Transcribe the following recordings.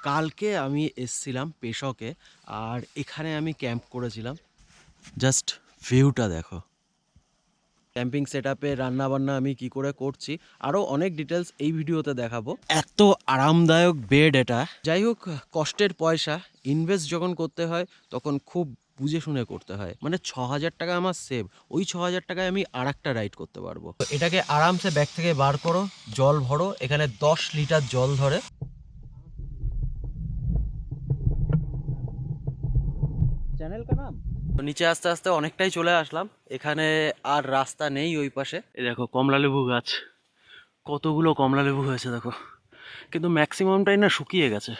কালকে আমি এসছিলাম পেশকে, আর এখানে আমি ক্যাম্প করেছিলাম। জাস্ট ভিউটা দেখো। ক্যাম্পিং সেট আপে রান্নাবান্না আমি কি করে করছি আরও অনেক ডিটেলস এই ভিডিওতে দেখাবো। এত আরামদায়ক বেড এটা। যাই হোক, কষ্টের পয়সা ইনভেস্ট যখন করতে হয় তখন খুব বুঝে শুনে করতে হয়। মানে 6,000 টাকা আমার সেভ, ওই 6,000 টাকায় আমি আর একটা রাইড করতে পারবো। তো এটাকে আরামসে ব্যাগ থেকে বার করো, জল ভরো, এখানে 10 লিটার জল ধরে। চ্যানেল কা নাম। তো নিচে আস্তে আস্তে অনেকটাই চলে আসলাম। এখানে আর রাস্তা নেই ওই পাশে। এই দেখো কমলালেবু গাছ, কতগুলো কমলালেবু হয়েছে দেখো, কিন্তু ম্যাক্সিমামটাই না শুকিয়ে গেছে।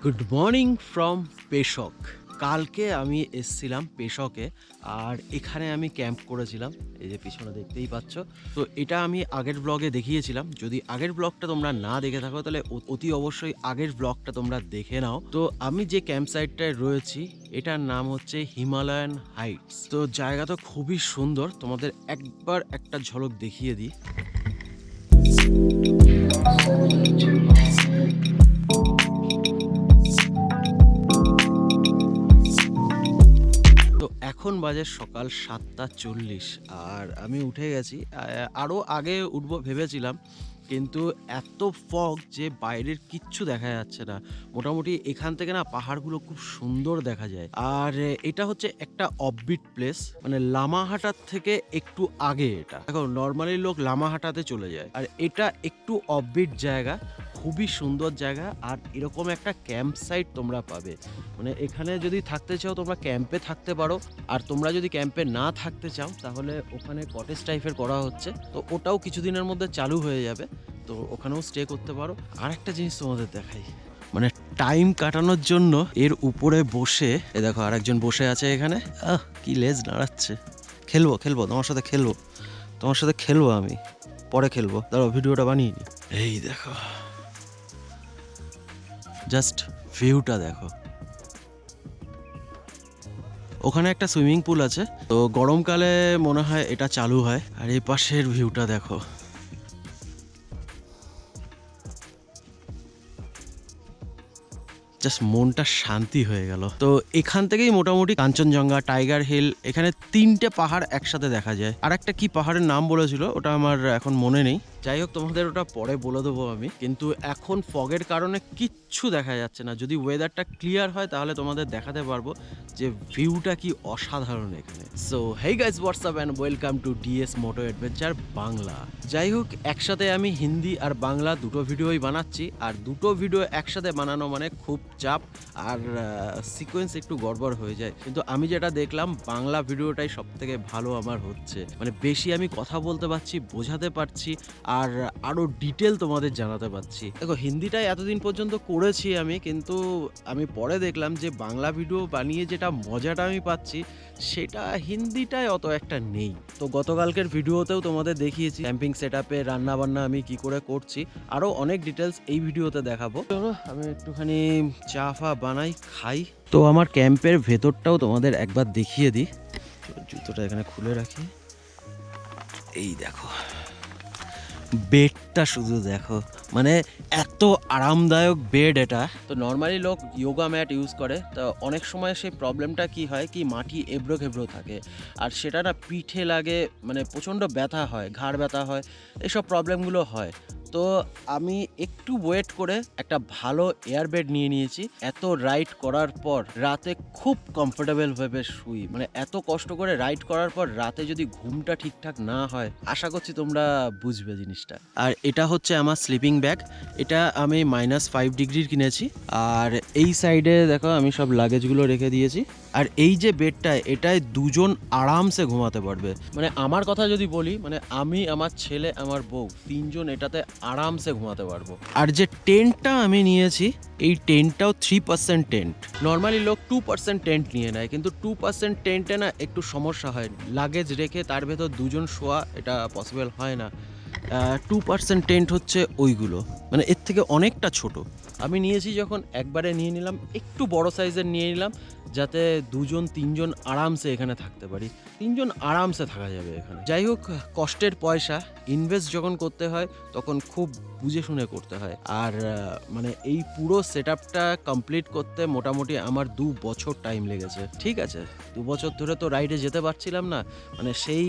গুড মর্নিং ফ্রম পেশক। কালকে আমি এসছিলাম পেশকে, আর এখানে আমি ক্যাম্প করেছিলাম। এই যে পিছনে দেখতেই পাচ্ছ। তো এটা আমি আগের ব্লগে দেখিয়েছিলাম। যদি আগের ব্লগটা তোমরা না দেখে থাকো তাহলে অতি অবশ্যই আগের ব্লগটা তোমরা দেখে নাও। তো আমি যে ক্যাম্প সাইটটায় রয়েছি এটার নাম হচ্ছে হিমালয়ান হাইটস। তো জায়গাটা খুবই সুন্দর, তোমাদের একবার একটা ঝলক দেখিয়ে দিই। তো এখন বাজে সকাল 7:40, আর আমি উঠে গেছি। আরও আগে উঠবো ভেবেছিলাম, কিন্তু এত ফগ যে বাইরের কিচ্ছু দেখা যাচ্ছে না। মোটামুটি এখান থেকে না পাহাড়গুলো খুব সুন্দর দেখা যায়। আর এটা হচ্ছে একটা অফবিট প্লেস, মানে লামাহাটার থেকে একটু আগে। এটা দেখো, নর্মালি লোক লামাহাটাতে চলে যায়, আর এটা একটু অফবিট জায়গা, খুবই সুন্দর জায়গা। আর এরকম একটা ক্যাম্প সাইট তোমরা পাবে, মানে এখানে যদি থাকতে চাও তোমরা ক্যাম্পে থাকতে পারো। আর তোমরা যদি ক্যাম্পে না থাকতে চাও তাহলে ওখানে কটেজ টাইপের করা হচ্ছে, তো ওটাও কিছুদিনের মধ্যে চালু হয়ে যাবে, তো ওখানেও স্টে করতে পারো। আর একটা জিনিস তোমাদের দেখাই, মানে টাইম কাটানোর জন্য এর উপরে বসে, এ দেখো আরেকজন বসে আছে এখানে। কি লেজ নাড়াচ্ছে। খেলবো তোমার সাথে খেলবো আমি পরে খেলবো, দাঁড়াও ভিডিওটা বানিয়ে নি। এই দেখো, জাস্ট ভিউটা দেখো। ওখানে একটা সুইমিং পুল আছে, তো গরমকালে মনে হয় এটা চালু হয়। আর এই পাশের ভিউটা দেখো। জাস্ট মনটা শান্তি হয়ে গেল। তো এখান থেকেই মোটামুটি কাঞ্চনজঙ্ঘা, টাইগার হিল, এখানে 3টে পাহাড় একসাথে দেখা যায়। আর একটা কি পাহাড়ের নাম বলেছিল ওটা আমার এখন মনে নেই। যাই হোক, তোমাদের ওটা পরে বলে দেবো আমি। কিন্তু এখন ফগের কারণে কিচ্ছু দেখা যাচ্ছে না। যদি ওয়েদারটা ক্লিয়ার হয় তাহলে তোমাদের দেখাতে পারবো যে ভিউটা কি অসাধারণ এখানে। So hey guys, what's up and welcome to DS Moto Adventure Bangla. যাই হোক, একসাথে আমি হিন্দি আর বাংলা দুটো ভিডিওই বানাচ্ছি, আর দুটো ভিডিও একসাথে বানানো মানে খুব চাপ, আর সিকোয়েন্স একটু গড়বড় হয়ে যায়। কিন্তু আমি যেটা দেখলাম, বাংলা ভিডিওটাই সব থেকে ভালো আমার হচ্ছে। মানে বেশি আমি কথা বলতে পারছি, বোঝাতে পারছি, আর আরও ডিটেল তোমাদের জানাতে পারছি। দেখো, হিন্দিটাই এতদিন পর্যন্ত করেছি আমি, কিন্তু আমি পরে দেখলাম যে বাংলা ভিডিও বানিয়ে যেটা মজাটা আমি পাচ্ছি সেটা হিন্দিটায় অত একটা নেই। তো গতকালকের ভিডিওতেও তোমাদের দেখিয়েছি ক্যাম্পিং সেট আপে রান্নাবান্না আমি কি করে করছি, আরও অনেক ডিটেলস এই ভিডিওতে দেখাবো। চলো আমি একটুখানি চা ফা বানাই, খাই। তো আমার ক্যাম্পের ভেতরটাও তোমাদের একবার দেখিয়ে দিই। জুতোটা এখানে খুলে রাখি। এই দেখো, বেডটা শুধু দেখো, মানে এত আরামদায়ক বেড এটা। তো নর্মালি লোক যোগা ম্যাট ইউজ করে, তো অনেক সময় সেই প্রবলেমটা কি হয়, কি মাটি এবড়ো খেবড়ো থাকে, আর সেটা না পিঠে লাগে, মানে প্রচণ্ড ব্যথা হয়, ঘাড় ব্যথা হয়, এইসব প্রবলেমগুলো হয়। তো আমি একটু ওয়েট করে একটা ভালো এয়ারবেড নিয়ে নিয়েছি। এত রাইড করার পর রাতে খুব কমফোর্টেবল ভাবে শুই, মানে এত কষ্ট করে রাইড করার পর রাতে যদি ঘুমটা ঠিকঠাক না হয়, আশা করছি তোমরা বুঝবে জিনিসটা। আর এটা হচ্ছে আমার স্লিপিং ব্যাগ, এটা আমি -5 ডিগ্রির কিনেছি। আর এই সাইডে দেখো আমি সব লাগেজগুলো রেখে দিয়েছি। আর এই যে বেডটা, এটায় দুজন আরামসে ঘুমাতে পারবে। মানে আমার কথা যদি বলি, মানে আমি, আমার ছেলে, আমার বউ, তিনজন এটাতে আরামসে ঘুমাতে পারবো। আর যে টেন্টটা আমি নিয়েছি, এই টেন্টটাও 3% টেন্ট। নর্মালি লোক 2% টেন্ট নিয়ে নেয়, কিন্তু 2% টেন্টে না একটু সমস্যা হয়, লাগেজ রেখে তার ভেতর দুজন শোয়া এটা পসিবল হয় না। 2% টেন্ট হচ্ছে ওইগুলো, মানে এর থেকে অনেকটা ছোট। আমি নিয়েছি যখন একবারে নিয়ে নিলাম, একটু বড় সাইজের নিয়ে নিলাম, যাতে দুজন তিনজন আরামসে এখানে থাকতে পারি। তিনজন আরামসে থাকা যাবে এখানে। যাই হোক, কষ্টের পয়সা ইনভেস্ট যখন করতে হয় তখন খুব বুঝে শুনে করতে হয়। আর মানে এই পুরো সেটআপটা কমপ্লিট করতে মোটামুটি আমার 2 বছর টাইম লেগেছে। ঠিক আছে, 2 বছর ধরে তো রাইডে যেতে পারছিলাম না, মানে সেই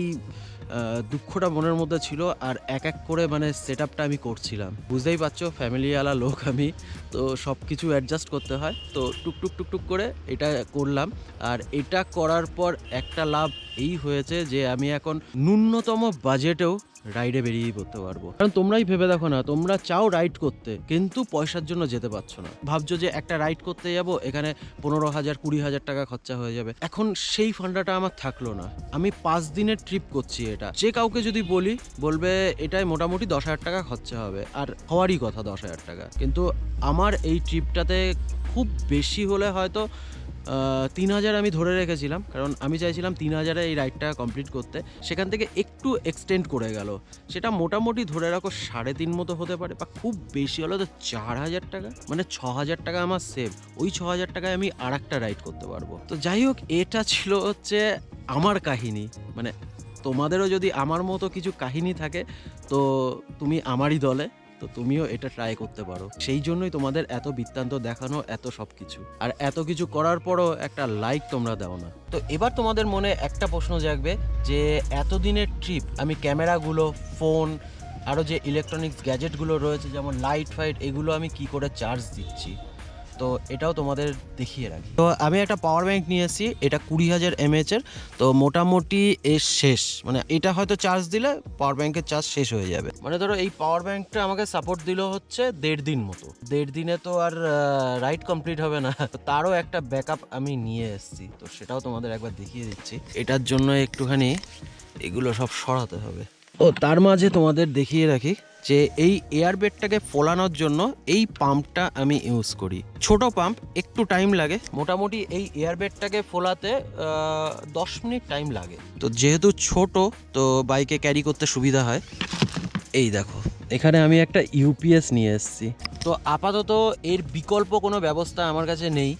দুঃখটা মনের মধ্যে ছিল। আর এক এক করে মানে সেটআপটা আমি করছিলাম, বুঝতেই পারছো ফ্যামিলিওয়ালা লোক আমি, তো সব কিছু অ্যাডজাস্ট করতে হয়। তো টুকটুক টুকটুক করে এটা করলাম। আর এটা করার পর একটা লাভ এই হয়েছে যে আমি এখন ন্যূনতম বাজেটেও রাইডে বেরিয়ে পড়তে পারবো। কারণ তোমরাই ভেবে দেখো না, তোমরা চাও রাইড করতে, কিন্তু পয়সার জন্য যেতে পারছো না। ভাবছো যে একটা রাইড করতে যাব, এখানে 15,000-20,000 টাকা খরচা হয়ে যাবে। এখন সেই ফান্ডাটা আমার থাকলো না। আমি 5 দিনের ট্রিপ করছি। এটা যে কাউকে যদি বলি, বলবে এটাই মোটামুটি 10,000 টাকা খরচা হবে, আর হওয়ারই কথা 10,000 টাকা। কিন্তু আমার এই ট্রিপটাতে খুব বেশি হলে হয়তো 3,000 আমি ধরে রেখেছিলাম, কারণ আমি চাইছিলাম 3,000-এ এই রাইডটা কমপ্লিট করতে। সেখান থেকে একটু এক্সটেন্ড করে গেল, সেটা মোটামুটি ধরে রাখো 3.5 মতো হতে পারে, বা খুব বেশি হলে তো 4,000 টাকা, মানে 6,000 টাকা আমার সেভ। ওই 6,000 টাকায় আমি আর একটা রাইড করতে পারবো। তো যাই হোক, এটা ছিল হচ্ছে আমার কাহিনী। মানে তোমাদেরও যদি আমার মতো কিছু কাহিনী থাকে, তো তুমি আমারই দলে, তো তুমিও এটা ট্রাই করতে পারো। সেই জন্যই তোমাদের এত বৃত্তান্ত দেখানো, এত সব কিছু। আর এত কিছু করার পরও একটা লাইক তোমরা দাও না। তো এবার তোমাদের মনে একটা প্রশ্ন জাগবে যে এতদিনের ট্রিপ আমি ক্যামেরাগুলো, ফোন, আরও যে ইলেকট্রনিক্স গ্যাজেটগুলো রয়েছে যেমন লাইট ফাইট, এগুলো আমি কি করে চার্জ দিচ্ছি, তো এটাও তোমাদের দেখিয়ে রাখি। তো আমি একটা পাওয়ার ব্যাংক নিয়ে এসেছি, এটা 20,000 mAh এর। তো মোটামুটি এর শেষ, মানে এটা হয়তো চার্জ দিলে পাওয়ার ব্যাংকের চার্জ শেষ হয়ে যাবে। মানে ধরো এই পাওয়ার ব্যাংকটা আমাকে সাপোর্ট দিল হচ্ছে 1.5 দিন মতো। 1.5 দিনে তো আর রাইড কমপ্লিট হবে না, তারও একটা ব্যাকআপ আমি নিয়ে এসেছি। তো সেটাও তোমাদের একবার দেখিয়ে দিচ্ছি। এটার জন্য একটুখানি এগুলো সব সরাতে হবে। ও তার মাঝে তোমাদের দেখিয়ে রাখি যে এই এয়ারবেডটাকে ফোলানোর জন্য এই পাম্পটা আমি ইউজ করি। ছোট পাম্প, একটু টাইম লাগে। মোটামুটি এই এয়ারবেডটাকে ফোলাতে 10 মিনিট টাইম লাগে। তো যেহেতু ছোট, তো বাইকে ক্যারি করতে সুবিধা হয়। এই দেখো, এখানে আমি একটা ইউপিএস নিয়ে এসেছি। তো আপাতত এর বিকল্প কোনো ব্যবস্থা আমার কাছে নেই।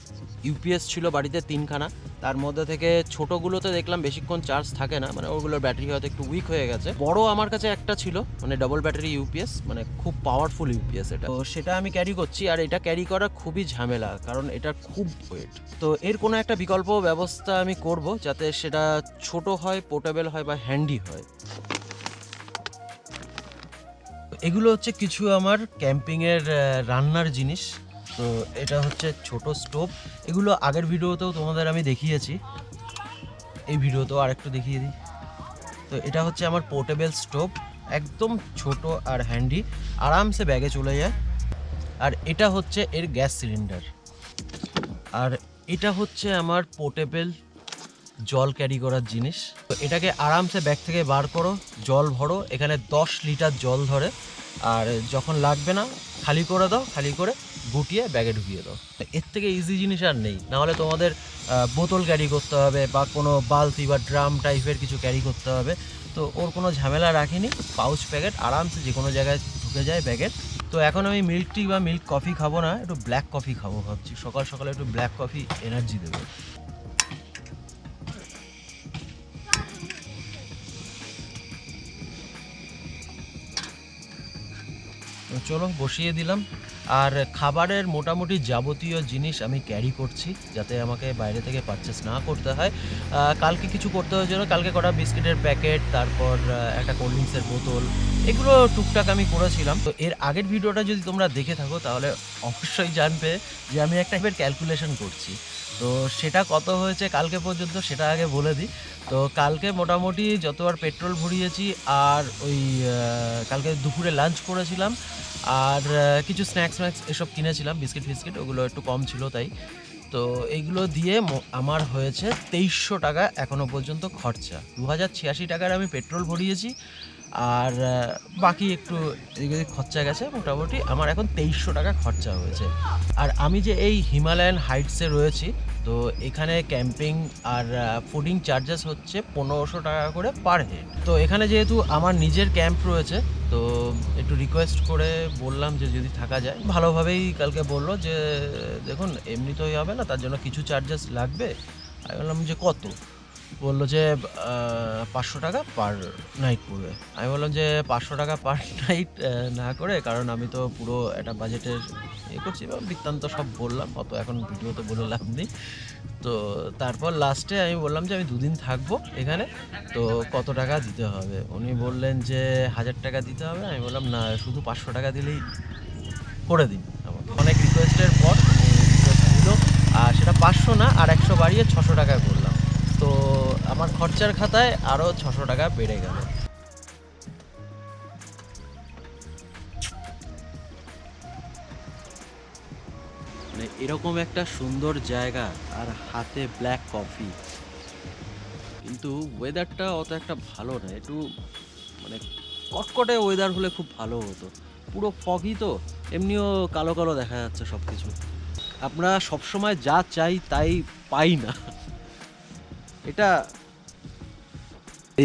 ইউপিএস ছিল বাড়িতে 3খানা, তার মধ্যে থেকে ছোটোগুলোতে দেখলাম বেশিক্ষণ চার্জ থাকে না, মানে ওগুলোর ব্যাটারি হয়তো একটু উইক হয়ে গেছে। বড় আমার কাছে একটা ছিল, মানে ডাবল ব্যাটারি ইউপিএস, মানে খুব পাওয়ারফুল ইউপিএস এটা। তো সেটা আমি ক্যারি করছি। আর এটা ক্যারি করা খুবই ঝামেলা, কারণ এটা খুব ওয়েট। তো এর কোনো একটা বিকল্প ব্যবস্থা আমি করব, যাতে সেটা ছোট হয়, পোর্টেবল হয়, বা হ্যান্ডি হয়। এগুলো হচ্ছে কিছু আমার ক্যাম্পিংয়ের রান্নার জিনিস। তো এটা হচ্ছে ছোট স্টোভ। এগুলো আগের ভিডিওতেও তোমাদের আমি দেখিয়েছি, এই ভিডিওতেও আরেকটু দেখিয়ে দিই। তো এটা হচ্ছে আমার পোর্টেবল স্টোভ, একদম ছোট আর হ্যান্ডি, আরামসে ব্যাগে চলে যায়। আর এটা হচ্ছে এর গ্যাস সিলিন্ডার। আর এটা হচ্ছে আমার পোর্টেবল জল ক্যারি করার জিনিস। তো এটাকে আরামসে ব্যাগ থেকে বার করো, জল ভরো, এখানে 10 লিটার জল ধরে। আর যখন লাগবে না, খালি করে দাও, খালি করে গুটিয়ে ব্যাগে ঢুকিয়ে দাও। এর থেকে ইজি জিনিস আর নেই। নাহলে তোমাদের বোতল ক্যারি করতে হবে, বা কোনো বালতি বা ড্রাম টাইপের কিছু ক্যারি করতে হবে। তো ওর কোনো ঝামেলা রাখিনি, পাউচ প্যাকেট আরামসে যে কোনো জায়গায় ঢুকে যায় ব্যাগের। তো এখন আমি মিল্ক টি বা মিল্ক কফি খাবো না, একটু ব্ল্যাক কফি খাবো ভাবছি। সকাল সকালে একটু ব্ল্যাক কফি এনার্জি দেবে। চলো বসিয়ে দিলাম। আর খাবারের মোটামুটি যাবতীয় জিনিস আমি ক্যারি করছি, যাতে আমাকে বাইরে থেকে পারচেস না করতে হয়। কালকে কিছু করতে হয়েছিল, কালকে কটা বিস্কিটের প্যাকেট, তারপর একটা কোল্ড ড্রিঙ্কসের বোতল, এগুলো টুকটাক আমি করেছিলাম। তো এর আগের ভিডিওটা যদি তোমরা দেখে থাকো তাহলে অবশ্যই জানবে যে আমি একটা ক্যালকুলেশন করছি। তো সেটা কত হয়েছে কালকে পর্যন্ত সেটা আগে বলে দিই। তো কালকে মোটামুটি যতবার পেট্রোল ভরিয়েছি, আর ওই কালকে দুপুরে লাঞ্চ করেছিলাম, আর কিছু স্ন্যাক্স এসব কিনেছিলাম, বিস্কিট ফিস্কিট, ওগুলো একটু কম ছিল তাই। তো এইগুলো দিয়ে আমার হয়েছে 2300 টাকা এখনও পর্যন্ত খরচা। 2086 টাকার আমি পেট্রোল ভরিয়েছি, আর বাকি একটু এদিকে খরচা গেছে। মোটামুটি আমার এখন 2300 টাকা খরচা হয়েছে। আর আমি যে এই হিমালয়ান হাইটসে রয়েছি, তো এখানে ক্যাম্পিং আর ফুডিং চার্জেস হচ্ছে 1500 টাকা করে পার হেড। তো এখানে যেহেতু আমার নিজের ক্যাম্প রয়েছে, তো একটু রিকোয়েস্ট করে বললাম যে যদি থাকা যায়। ভালোভাবেই কালকে বললো যে দেখুন এমনি তো হবে না, তার জন্য কিছু চার্জেস লাগবে। আমি বললাম যে কত? বললো যে 500 টাকা পার নাইট পড়বে। আমি বললাম যে 500 টাকা পার নাইট না করে, কারণ আমি তো পুরো একটা বাজেটের করছি, বৃত্তান্ত সব বললাম, অত এখন ভিডিওতে বলে লাভ নেই। তো তারপর লাস্টে আমি বললাম যে আমি 2 দিন থাকবো এখানে, তো কত টাকা দিতে হবে? উনি বললেন যে 1000 টাকা দিতে হবে। আমি বললাম না, শুধু 500 টাকা দিলেই করে দিন আমাকে। অনেক রিকোয়েস্টের পর রিকোয়েস্ট দিল, আর সেটা 500 না, আর 100 বাড়িয়ে 600 টাকায় করলাম। তো আমার খরচার খাতায় আরও 600 টাকা বেড়ে গেল। মানে এরকম একটা সুন্দর জায়গা আর হাতে ব্ল্যাক কফি, কিন্তু ওয়েদারটা অত একটা ভালো না। একটু মানে কটকটে ওয়েদার হলে খুব ভালো হতো। পুরো ফগই তো, এমনিও কালো কালো দেখা যাচ্ছে সব কিছু। আমরা সবসময় যা চাই তাই পাই না। এটা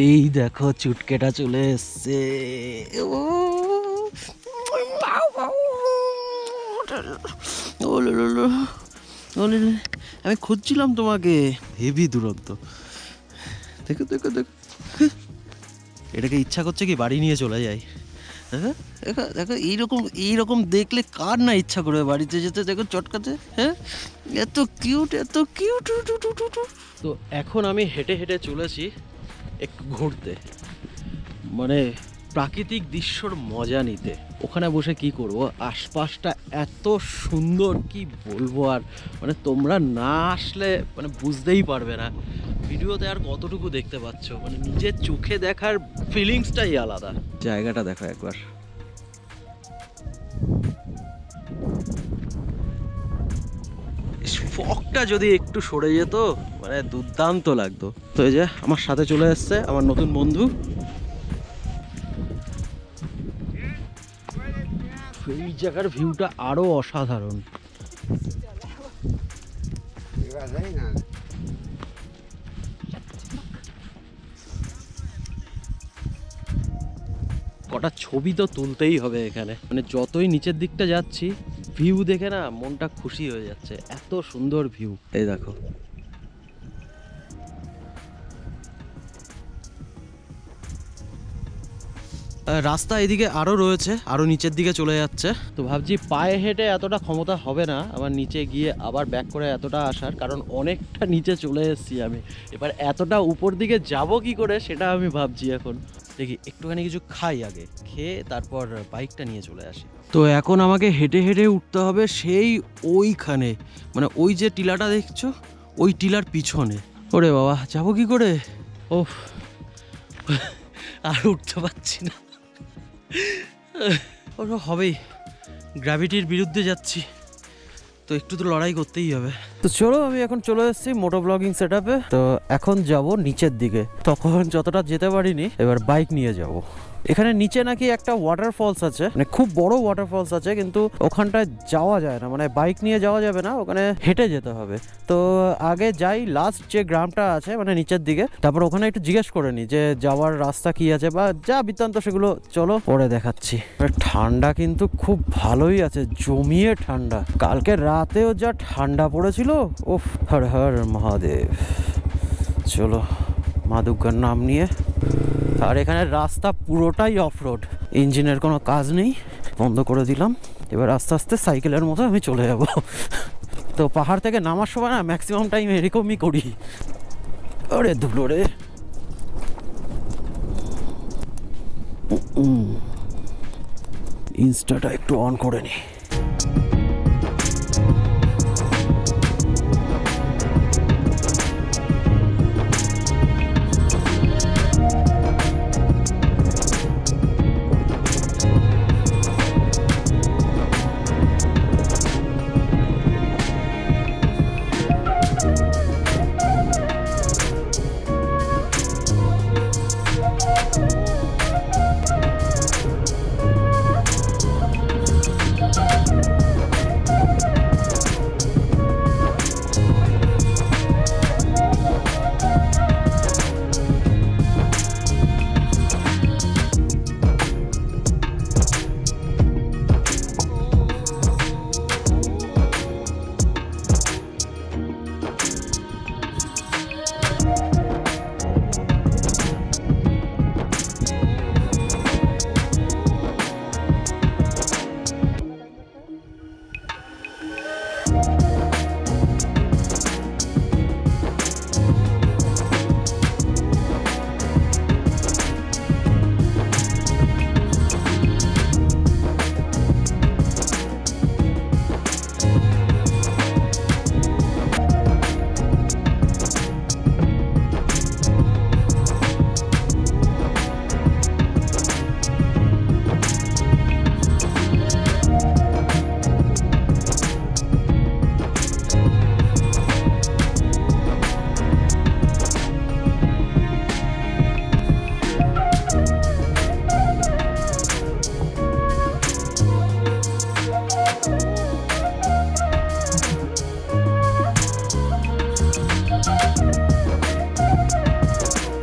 এই দেখো চুটকেটা চলে এসছে। আমি খুঁজছিলাম তোমাকে, হেভি দুরন্ত। দেখো দেখো দেখো, এটাকে ইচ্ছা করছে কি বাড়ি নিয়ে চলে যাই। দেখো দেখো দেখো, এইরকম দেখলে কার না ইচ্ছা করবে বাড়িতে যেতে। দেখো চটকাতে, হ্যাঁ, এত কিউট এত কিউট। তো এখন আমি হেঁটে হেঁটে চলেছি একটু ঘুরতে, মানে প্রাকৃতিক দৃশ্যর মজা নিতে। ওখানে বসে কি করব, আশপাশটা এত সুন্দর কি বলবো। আর মানে তোমরা না আসলে মানে বুঝতেই পারবে না ভিডিওতে আর কতটুকু দেখতে পাচ্ছ। মানে নিজের চোখে দেখার ফিলিংসটাই আলাদা। জায়গাটা দেখো একবার। ফগটা যদি একটু সরে যেত মানে দুর্দান্ত লাগতো। তো এই যে আমার সাথে চলে এসছে আমার নতুন বন্ধু। এই জায়গার ভিউটা আরো অসাধারণ। কটা ছবি তো তুলতেই হবে এখানে। মানে যতই নিচের দিকটা যাচ্ছি ভিউ দেখে না মনটা খুশি হয়ে যাচ্ছে, এত সুন্দর ভিউ। এই দেখো, রাস্তা এদিকে আরও রয়েছে, আরও নিচের দিকে চলে যাচ্ছে। তো ভাবছি পায়ে হেঁটে এতটা ক্ষমতা হবে না আবার নিচে গিয়ে আবার ব্যাক করে এতটা আসার, কারণ অনেকটা নিচে চলে এসেছি আমি। এবার এতটা উপর দিকে যাব কি করে সেটা আমি ভাবছি এখন। দেখি একটুখানি কিছু খাই আগে, খেয়ে তারপর বাইকটা নিয়ে চলে আসি। তো এখন আমাকে হেঁটে হেঁটে উঠতে হবে সেই ওইখানে, মানে ওই যে টিলাটা দেখছো ওই টিলার পিছনে। ওরে বাবা, যাবো কি করে? ওহ, আর উঠতে পারছি না। ওটা হবেই, গ্র্যাভিটির বিরুদ্ধে যাচ্ছি, তো একটু তো লড়াই করতেই হবে। তো চলো, আমি এখন চলে এসেছি মোটো ব্লগিং সেট আপে। তো এখন যাব নিচের দিকে, তখন যতটা যেতে পারিনি এবার বাইক নিয়ে যাব। এখানে নিচে নাকি একটা ওয়াটারফলস আছে, মানে খুব বড় ওয়াটারফলস আছে, কিন্তু ওখানটায় যাওয়া যায় না, মানে বাইক নিয়ে যাওয়া যাবে না, ওখানে হেঁটে যেতে হবে। তো আগে যাই লাস্ট যে গ্রামটা আছে মানে নিচের দিকে, তারপর ওখানে একটু জিজ্ঞেস করে নি যে যাওয়ার রাস্তা কি আছে বা যা বৃত্তান্ত, সেগুলো চলো পরে দেখাচ্ছি। ঠান্ডা কিন্তু খুব ভালোই আছে, জমিয়ে ঠান্ডা। কালকে রাতেও যা ঠান্ডা পড়েছিল, ওফ, হর হর মহাদেব। চলো মা দুর্গার নাম নিয়ে। আর এখানে রাস্তা পুরোটাই অফ রোড, ইঞ্জিনের কোনো কাজ নেই, বন্ধ করে দিলাম। এবার আস্তে আস্তে সাইকেলের মতো আমি চলে যাব। তো পাহাড় থেকে নামার সময় না ম্যাক্সিমাম টাইম এরকমই করি। আরে ধুলো রে। ইনস্টাটা একটু অন করে নি।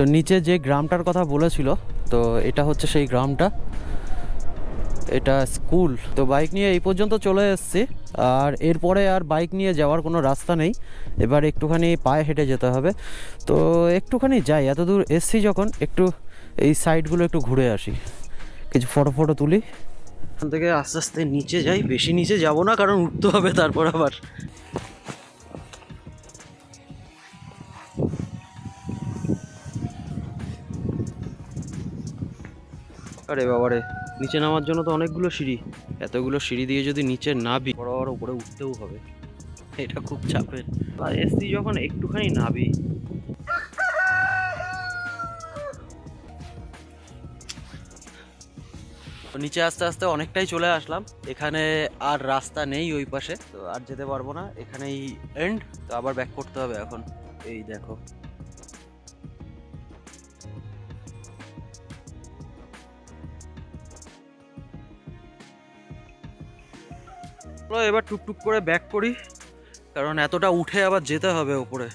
তো নিচে যে গ্রামটার কথা বলেছিল, তো এটা হচ্ছে সেই গ্রামটা, এটা স্কুল। তো বাইক নিয়ে এই পর্যন্ত চলে এসেছি, আর এরপরে আর বাইক নিয়ে যাওয়ার কোনো রাস্তা নেই, এবার একটুখানি পায়ে হেঁটে যেতে হবে। তো একটুখানি যাই, এত দূর এসছি যখন একটু এই সাইডগুলো একটু ঘুরে আসি, কিছু ফটো তুলি। এখান থেকে আস্তে আস্তে নিচে যাই, বেশি নিচে যাব না কারণ উঠতে হবে তারপর আবার। আরে বাবারে, নিচে নামার জন্য তো অনেকগুলো সিঁড়ি, এতগুলো সিঁড়ি দিয়ে যদি নিচে নাবি বড় উপরে উঠতেও হবে, এটা খুব চাপের। আর এসছি যখন একটুখানি নাবি। নিচে আস্তে আস্তে অনেকটাই চলে আসলাম, এখানে আর রাস্তা নেই ওই পাশে, তো আর যেতে পারবো না, এখানেই এন্ড। তো আবার ব্যাক করতে হবে এখন। এই দেখো, এবার টুকটুক করে ব্যাক করি, কারণ এতটা উঠে আবার যেতে হবে উপরে।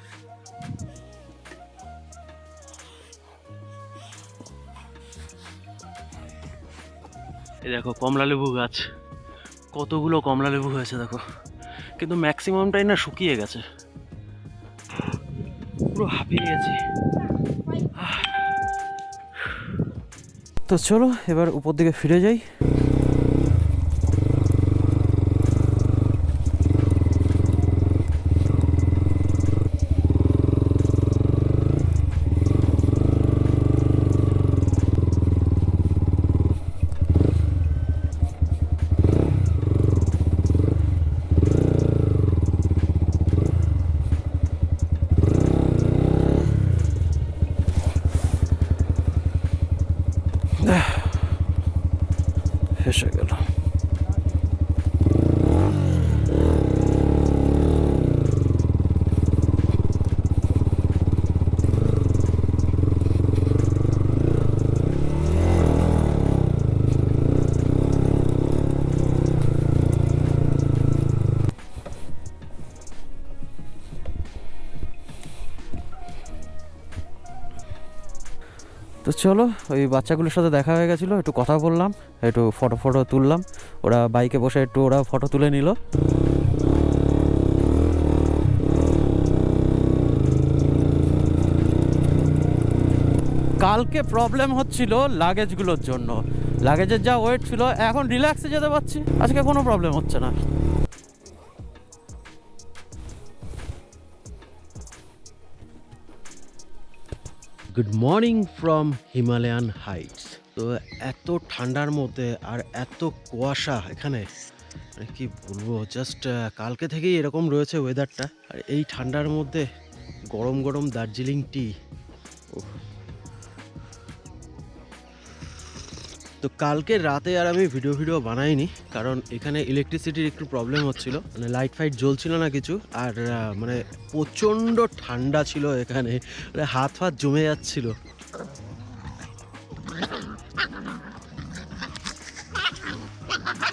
এই দেখো কমলা লেবু গাছ, কতগুলো কমলা লেবু হয়েছে দেখো, কিন্তু ম্যাক্সিমামটাই না শুকিয়ে গেছে, পুরো হাঁপিয়ে গেছি। তো চলো এবার উপর দিকে ফিরে যাই। এসে গেল। তো চলো, ওই বাচ্চাগুলোর সাথে দেখা হয়ে গেছিলো, একটু কথা বললাম, একটু ফটো তুললাম, ওরা বাইকে বসে একটু ওরা ফটো তুলে নিল। কালকে প্রবলেম হচ্ছিল লাগেজগুলোর জন্য, লাগেজের যা ওয়েট ছিল, এখন রিল্যাক্সে যেতে পারছি, আজকে কোনো প্রবলেম হচ্ছে না। Good morning from Himalayan Heights. তো এত ঠান্ডার মধ্যে আর এত কুয়াশা এখানে, মানে কি বলবো, জাস্ট কালকে থেকেই এরকম রয়েছে ওয়েদারটা। আর এই ঠান্ডার মধ্যে গরম গরম দার্জিলিং টি। তো কালকে রাতে আর আমি ভিডিও বানাইনি, কারণ এখানে ইলেকট্রিসিটির একটু প্রবলেম হচ্ছিল, মানে লাইট ফাইট জ্বলছিল না কিছু। আর মানে প্রচণ্ড ঠান্ডা ছিল এখানে, মানে হাত ফাত জমে যাচ্ছিল।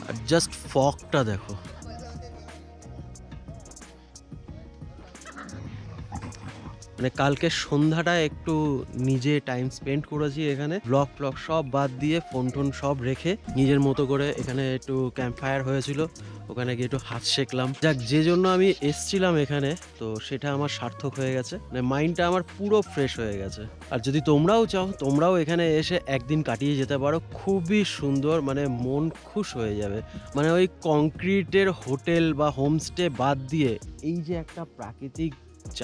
আর জাস্ট ফগটা দেখো। মানে কালকে সন্ধ্যাটা একটু নিজে টাইম স্পেন্ড করেছি এখানে, ব্লগ ফ্লগ সব বাদ দিয়ে, ফোন টোন সব রেখে নিজের মতো করে এখানে একটু ক্যাম্প ফায়ার হয়েছিল, ওখানে গিয়ে একটু হাত শেখলাম। যাক, যে জন্য আমি এসছিলাম এখানে, তো সেটা আমার সার্থক হয়ে গেছে, মানে মাইন্ডটা আমার পুরো ফ্রেশ হয়ে গেছে। আর যদি তোমরাও চাও, তোমরাও এখানে এসে একদিন কাটিয়ে যেতে পারো, খুবই সুন্দর, মানে মন খুশ হয়ে যাবে। মানে ওই কংক্রিটের হোটেল বা হোমস্টে বাদ দিয়ে এই যে একটা প্রাকৃতিক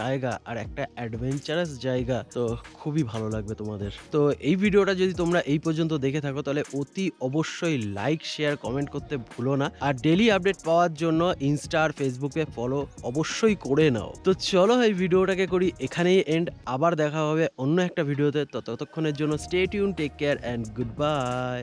জায়গা আর একটা অ্যাডভেঞ্চারাস জায়গা, তো খুবই ভালো লাগবে তোমাদের। তো এই ভিডিওটা যদি তোমরা এই পর্যন্ত দেখে থাকো, তাহলে অতি অবশ্যই লাইক, শেয়ার, কমেন্ট করতে ভুলো না। আর ডেলি আপডেট পাওয়ার জন্য ইনস্টা আর ফেসবুকে ফলো অবশ্যই করে নাও। তো চলো এই ভিডিওটাকে করি এখানেই এন্ড। আবার দেখা হবে অন্য একটা ভিডিওতে। তো ততক্ষণের জন্য stay tune, take care and good by.